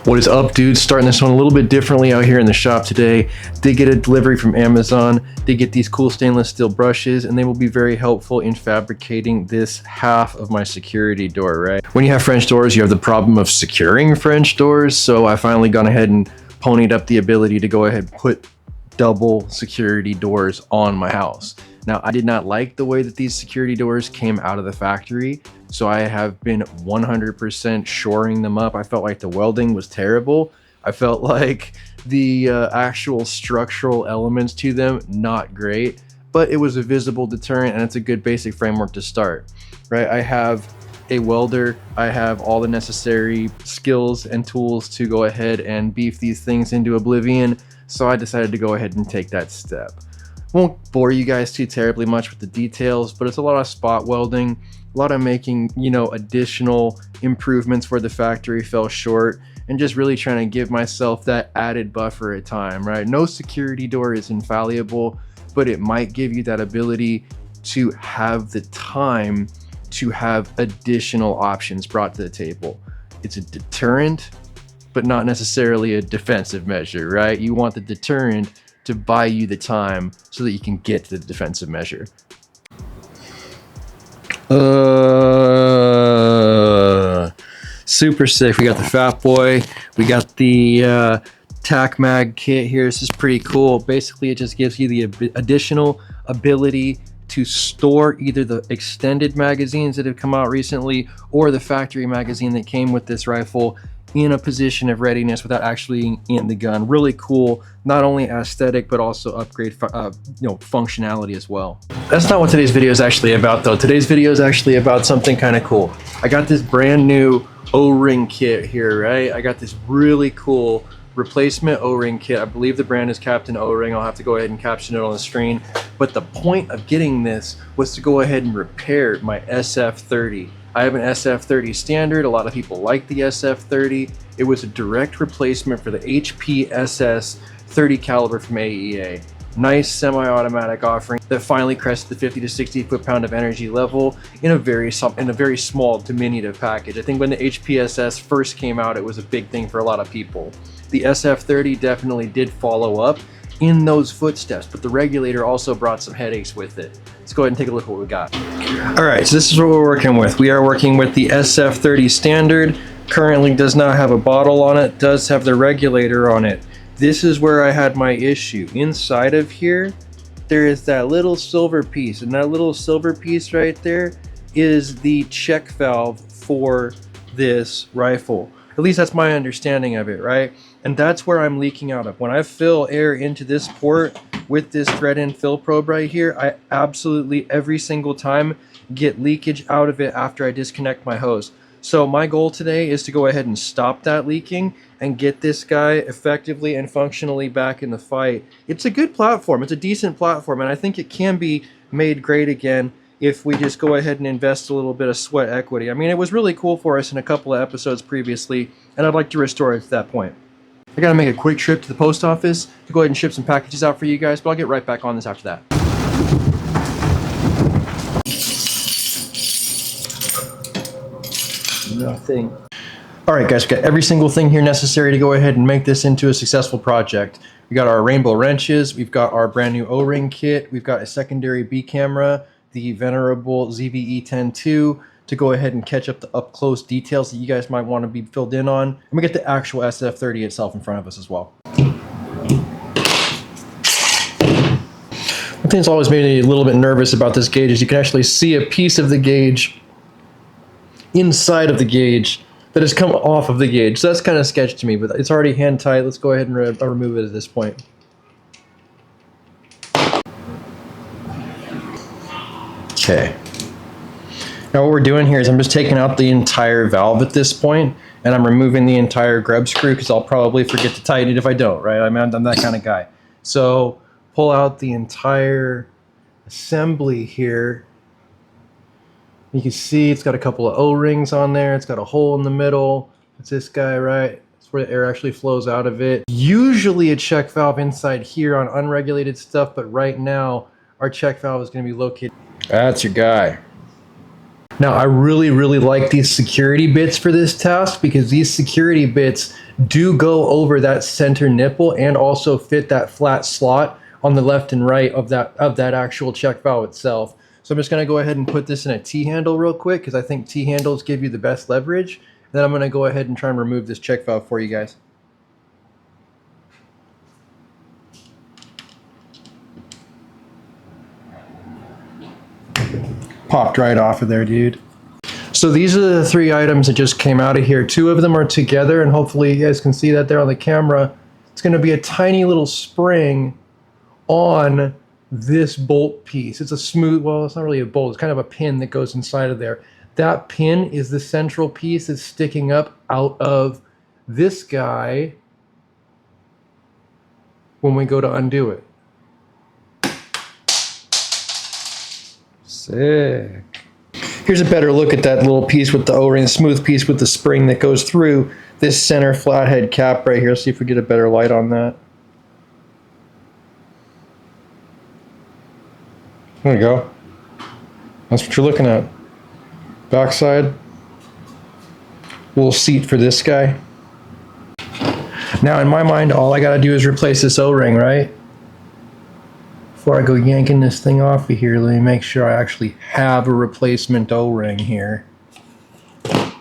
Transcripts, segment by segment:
What is up, dudes? Starting this one a little bit differently out here in the shop today. Did get a delivery from Amazon. Did get these cool stainless steel brushes, and they will be very helpful in fabricating this half of my security door, right? When you have French doors, you have the problem of securing French doors, so I finally gone ahead and ponied up the ability to go ahead and put double security doors on my house. Now, I did not like the way that these security doors came out of the factory, so I have been 100% shoring them up. I felt like the welding was terrible. I felt like the actual structural elements to them, not great, but it was a visible deterrent and it's a good basic framework to start, right? I have a welder. I have all the necessary skills and tools to go ahead and beef these things into oblivion, so I decided to go ahead and take that step. Won't bore you guys too terribly much with the details, but it's a lot of spot welding, a lot of making, you know, additional improvements where the factory fell short, and just really trying to give myself that added buffer at time, right? No security door is infallible, but it might give you that ability to have the time to have additional options brought to the table. It's a deterrent, but not necessarily a defensive measure, right? You want the deterrent to buy you the time so that you can get to the defensive measure. Super sick. We got the Fat Boy. We got the Tac Mag kit here. This is pretty cool. Basically, it just gives you the additional ability to store either the extended magazines that have come out recently or the factory magazine that came with this rifle in a position of readiness without actually in the gun. Really cool, not only aesthetic, but also upgrade functionality as well. That's not what today's video is actually about though. Today's video is actually about something kind of cool. I got this brand new O-ring kit here, right? I got this really cool replacement O-ring kit. I believe the brand is Captain O-ring. I'll have to go ahead and caption it on the screen. But the point of getting this was to go ahead and repair my SF30. I have an SF30 standard. A lot of people like the SF30. It was a direct replacement for the HP SS30 caliber from AEA. Nice semi-automatic offering that finally crested the 50 to 60 foot-pound of energy level in a very small diminutive package. I think when the HPSS first came out, it was a big thing for a lot of people. The SF30 definitely did follow up in those footsteps, but the regulator also brought some headaches with it. Let's go ahead and take a look at what we got. All right, so this is what we're working with. We are working with the SF30 standard. Currently does not have a bottle on it, does have the regulator on it. This is where I had my issue. Inside of here, there is that little silver piece, and that little silver piece right there is the check valve for this rifle. At least that's my understanding of it, right? And that's where I'm leaking out of. When I fill air into this port with this thread and fill probe right here, I absolutely every single time get leakage out of it after I disconnect my hose. So my goal today is to go ahead and stop that leaking and get this guy effectively and functionally back in the fight. It's a good platform. It's a decent platform, and I think it can be made great again if we just go ahead and invest a little bit of sweat equity. I mean, it was really cool for us in a couple of episodes previously, and I'd like to restore it to that point. I gotta make a quick trip to the post office to go ahead and ship some packages out for you guys, but I'll get right back on this after that. Nothing. All right, guys, we got every single thing here necessary to go ahead and make this into a successful project. We got our rainbow wrenches, we've got our brand new O-ring kit, we've got a secondary B camera, the venerable ZVE-10-2 to go ahead and catch up the up-close details that you guys might want to be filled in on. And we get the actual SF30 itself in front of us as well. One thing that's always made me a little bit nervous about this gauge is you can actually see a piece of the gauge inside of the gauge that has come off of the gauge. So that's kind of sketchy to me, but it's already hand tight. Let's go ahead and remove it at this point. Okay. Now what we're doing here is I'm just taking out the entire valve at this point, and I'm removing the entire grub screw because I'll probably forget to tighten it if I don't, right? I'm that kind of guy. So pull out the entire assembly here. You can see it's got a couple of O-rings on there. It's got a hole in the middle. It's this guy, right? It's where the air actually flows out of it. Usually a check valve inside here on unregulated stuff, but right now our check valve is going to be located. That's your guy. Now, I really, really like these security bits for this task because these security bits do go over that center nipple and also fit that flat slot on the left and right of that actual check valve itself. So I'm just going to go ahead and put this in a T-handle real quick because I think T-handles give you the best leverage. Then I'm going to go ahead and try and remove this check valve for you guys. Popped right off of there, dude. So these are the 3 items that just came out of here. 2 of them are together, and hopefully you guys can see that there on the camera. It's going to be a tiny little spring on this bolt piece. It's a smooth, well, it's not really a bolt. It's kind of a pin that goes inside of there. That pin is the central piece that's sticking up out of this guy when we go to undo it. Sick. Here's a better look at that little piece with the O-ring, smooth piece with the spring that goes through this center flathead cap right here. Let's see if we get a better light on that. There we go. That's what you're looking at. Backside. Little seat for this guy. Now in my mind, all I gotta do is replace this O-ring, right? Before I go yanking this thing off of here, let me make sure I actually have a replacement O-ring here. I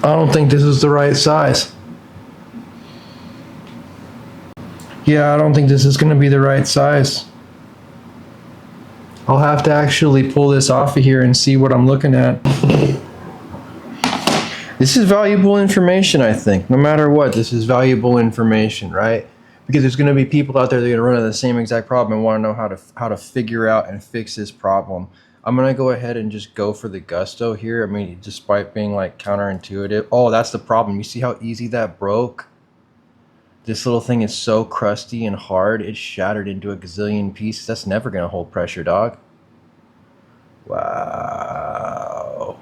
don't think this is the right size. Yeah, I don't think this is going to be the right size. I'll have to actually pull this off of here and see what I'm looking at. This is valuable information, I think. No matter what, this is valuable information, right? Because there's going to be people out there that are going to run into the same exact problem and want to know how to figure out and fix this problem. I'm going to go ahead and just go for the gusto here. I mean, despite being like counterintuitive. Oh, that's the problem. You see how easy that broke? This little thing is so crusty and hard, it shattered into a gazillion pieces. That's never going to hold pressure, dog. Wow.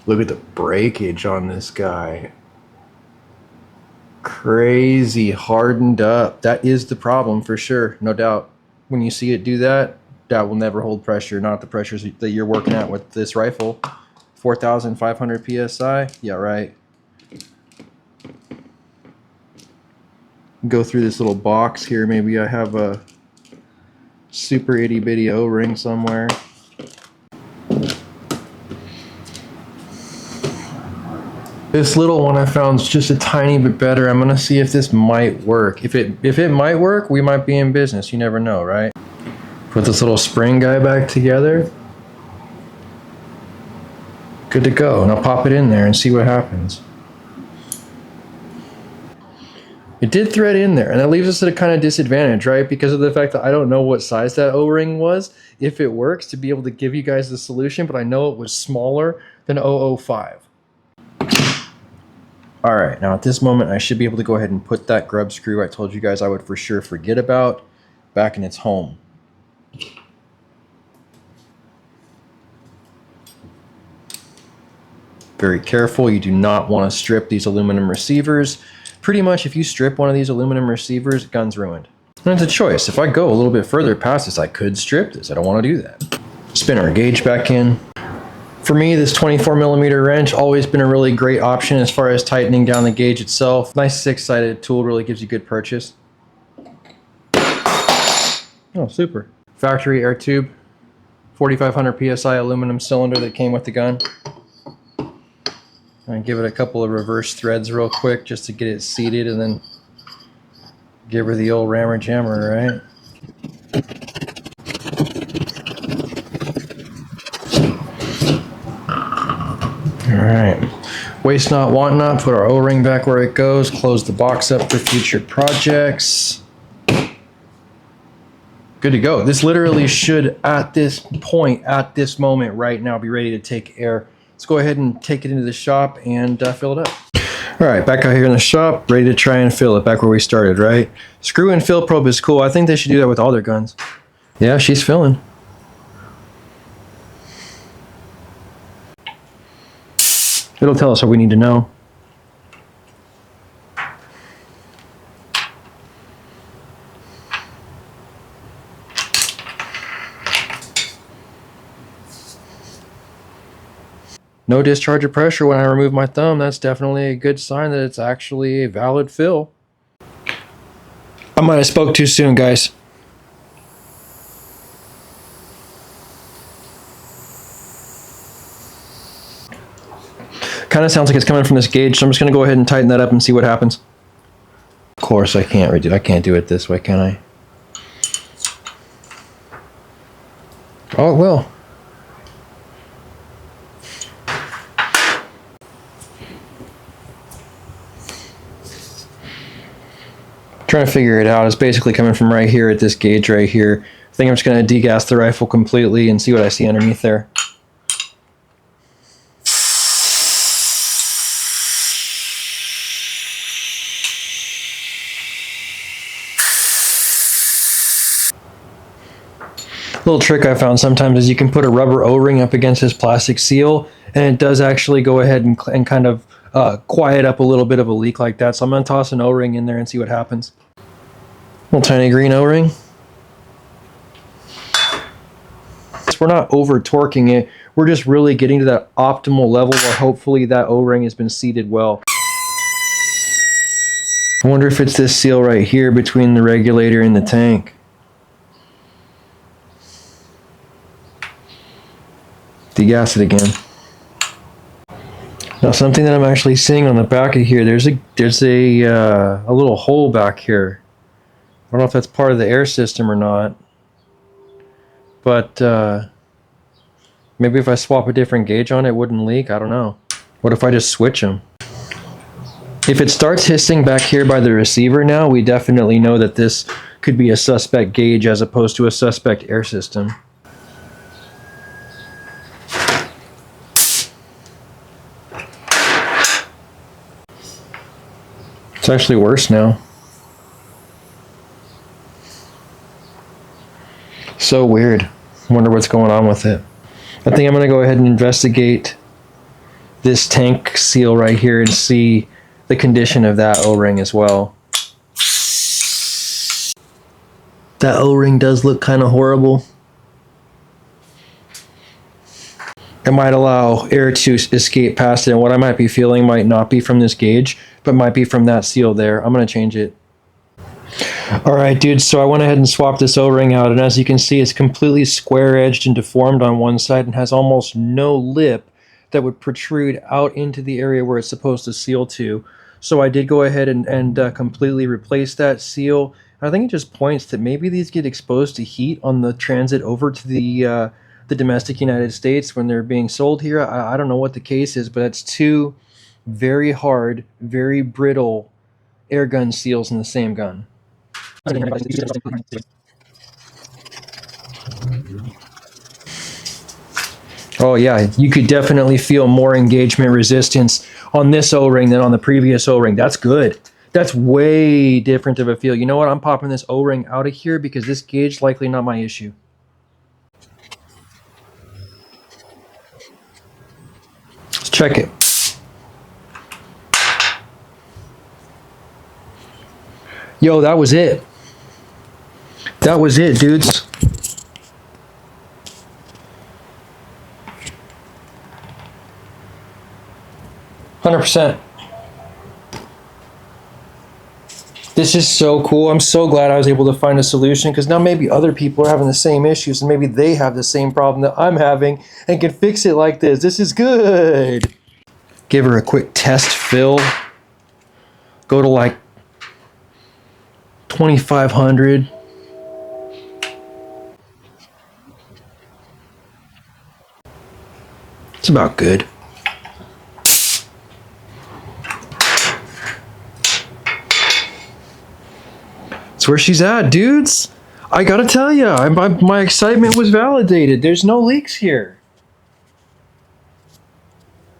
Look at the breakage on this guy. Crazy hardened up. That is the problem for sure, no doubt. When you see it do that, that will never hold pressure, not the pressures that you're working at with this rifle. 4,500 psi. Yeah, right. Go through this little box here. Maybe I have a super itty bitty O-ring somewhere. This little one I found is just a tiny bit better. I'm gonna see if this might work. If it might work, we might be in business. You never know, right? Put this little spring guy back together. Good to go. Now pop it in there and see what happens. It did thread in there, and that leaves us at a kind of disadvantage, right? Because of the fact that I don't know what size that O-ring was, if it works, to be able to give you guys the solution, but I know it was smaller than 005. All right, now at this moment, I should be able to go ahead and put that grub screw I told you guys I would for sure forget about back in its home. Very careful, you do not want to strip these aluminum receivers. Pretty much if you strip one of these aluminum receivers, gun's ruined. And it's a choice. If I go a little bit further past this, I could strip this. I don't want to do that. Spin our gauge back in. For me, this 24mm wrench always been a really great option as far as tightening down the gauge itself. Nice 6-sided tool, really gives you good purchase. Oh, super. Factory air tube, 4,500 psi aluminum cylinder that came with the gun. And give it a couple of reverse threads real quick just to get it seated, and then give her the old rammer jammer, right? Alright, waste not, want not, put our O-ring back where it goes, close the box up for future projects. Good to go. This literally should, at this point, at this moment right now, be ready to take air. Let's go ahead and take it into the shop and fill it up. Alright, back out here in the shop, ready to try and fill it, back where we started, right? Screw and fill probe is cool. I think they should do that with all their guns. Yeah, she's filling. It'll tell us what we need to know. No discharge of pressure when I remove my thumb. That's definitely a good sign that it's actually a valid fill. I might have spoke too soon, guys. Kind of sounds like it's coming from this gauge, so I'm just going to go ahead and tighten that up and see what happens. Of course, I can't do it this way, can I? Oh, it will. Trying to figure it out. It's basically coming from right here at this gauge right here. I think I'm just going to degas the rifle completely and see what I see underneath there. Little trick I found sometimes is you can put a rubber O-ring up against this plastic seal, and it does actually go ahead and kind of quiet up a little bit of a leak like that. So I'm going to toss an O-ring in there and see what happens. Little tiny green O-ring. We're not over torquing it. We're just really getting to that optimal level where hopefully that O-ring has been seated well. I wonder if it's this seal right here between the regulator and the tank. Degas it again. Now something that I'm actually seeing on the back of here, there's a little hole back here. I don't know if that's part of the air system or not, but maybe if I swap a different gauge on it, it wouldn't leak. I don't know. What if I just switch them? If it starts hissing back here by the receiver now, we definitely know that this could be a suspect gauge as opposed to a suspect air system. It's actually worse now. So weird. Wonder what's going on with it. I think I'm going to go ahead and investigate this tank seal right here and see the condition of that O-ring as well. That O-ring does look kind of horrible. It might allow air to escape past it, and what I might be feeling might not be from this gauge, but might be from that seal there. I'm going to change it. Alright dudes, so I went ahead and swapped this O-ring out, and as you can see it's completely square-edged and deformed on one side and has almost no lip that would protrude out into the area where it's supposed to seal to. So I did go ahead and completely replace that seal. I think it just points that maybe these get exposed to heat on the transit over to the domestic United States when they're being sold here. I don't know what the case is, but it's two very hard, very brittle air gun seals in the same gun. Oh yeah, you could definitely feel more engagement resistance on this O-ring than on the previous O-ring. That's good. That's way different of a feel. You know what? I'm popping this O-ring out of here because this gauge is likely not my issue. Let's check it. Yo, that was it. That was it, dudes. %. This is so cool. I'm so glad I was able to find a solution, because now maybe other people are having the same issues and maybe they have the same problem that I'm having and can fix it like this. This is good. Give her a quick test fill. Go to like 2,500. It's about good. That's where she's at, dudes. I gotta tell you, my excitement was validated. There's no leaks here.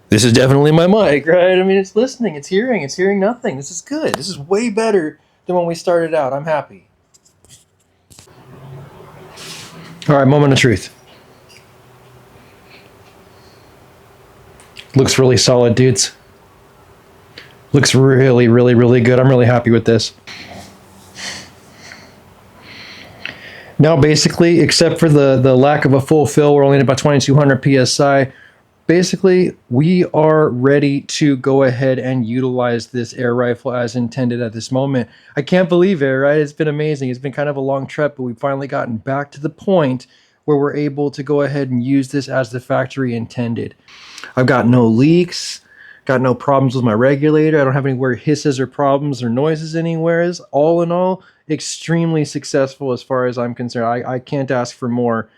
This is definitely my mic, right? I mean, it's listening, it's hearing nothing. This is good. This is way better than when we started out. I'm happy. All right, moment of truth. Looks really solid, dudes. Looks really, really, really good. I'm really happy with this. Now basically, except for the lack of a full fill, we're only at about 2,200 PSI. basically, we are ready to go ahead and utilize this air rifle as intended at this moment. I can't believe it, right? It's been amazing. It's been kind of a long trip, but we've finally gotten back to the point where we're able to go ahead and use this as the factory intended. I've got no leaks, got no problems with my regulator. I don't have anywhere hisses or problems or noises anywhere. All in all, extremely successful as far as I'm concerned. I can't ask for more